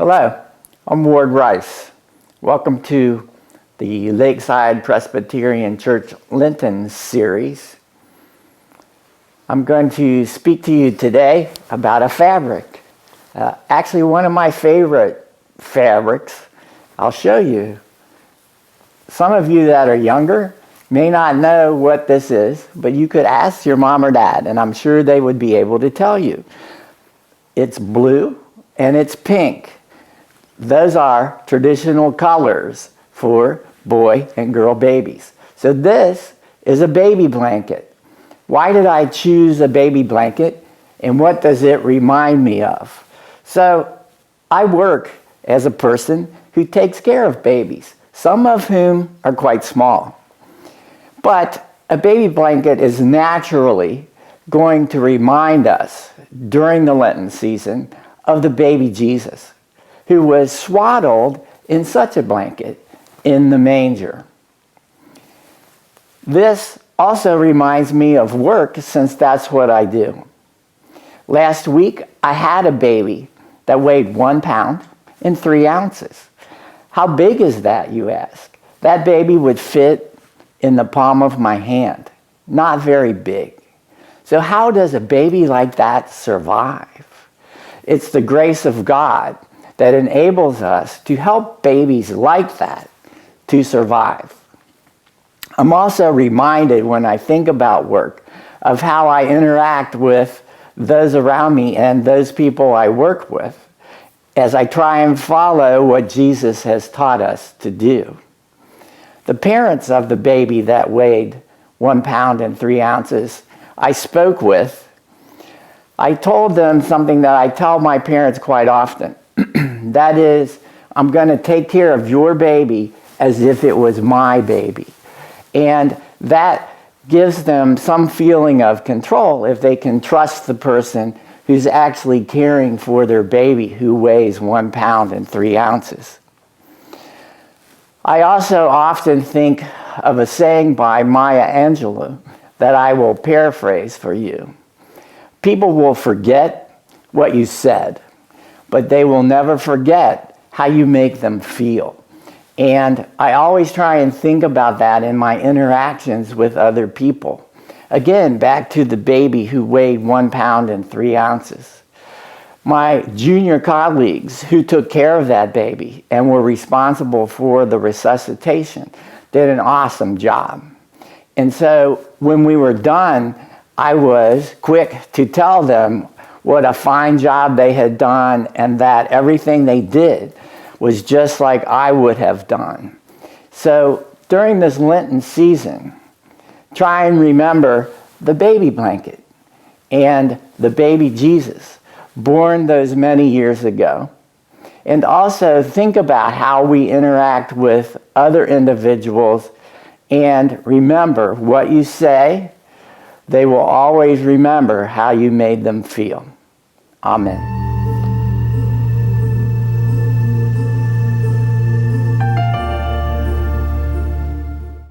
Hello, I'm Ward Rice. Welcome to the Lakeside Presbyterian Church Lenten Series. I'm going to speak to you today about a fabric. Actually, one of my favorite fabrics. I'll show you. Some of you that are younger may not know what this is, but you could ask your mom or dad, and I'm sure they would be able to tell you. It's blue and it's pink. Those are traditional colors for boy and girl babies. So this is a baby blanket. Why did I choose a baby blanket, and what does it remind me of? So I work as a person who takes care of babies, some of whom are quite small. But a baby blanket is naturally going to remind us during the Lenten season of the baby Jesus, who was swaddled in such a blanket in the manger. This also reminds me of work, since that's what I do. Last week, I had a baby that weighed 1 pound and 3 ounces. How big is that, you ask? That baby would fit in the palm of my hand. Not very big. So how does a baby like that survive? It's the grace of God that enables us to help babies like that to survive. I'm also reminded when I think about work of how I interact with those around me and those people I work with as I try and follow what Jesus has taught us to do. The parents of the baby that weighed 1 pound and 3 ounces I spoke with, I told them something that I tell my parents quite often. That is, I'm going to take care of your baby as if it was my baby. And that gives them some feeling of control if they can trust the person who's actually caring for their baby who weighs 1 pound and 3 ounces. I also often think of a saying by Maya Angelou that I will paraphrase for you. People will forget what you said, but they will never forget how you make them feel. And I always try and think about that in my interactions with other people. Again, back to the baby who weighed 1 pound and 3 ounces. My junior colleagues who took care of that baby and were responsible for the resuscitation did an awesome job. And so when we were done, I was quick to tell them what a fine job they had done and that everything they did was just like I would have done. So during this Lenten season, try and remember the baby blanket and the baby Jesus born those many years ago. And also think about how we interact with other individuals, and remember what you say. They will always remember how you made them feel. Amen.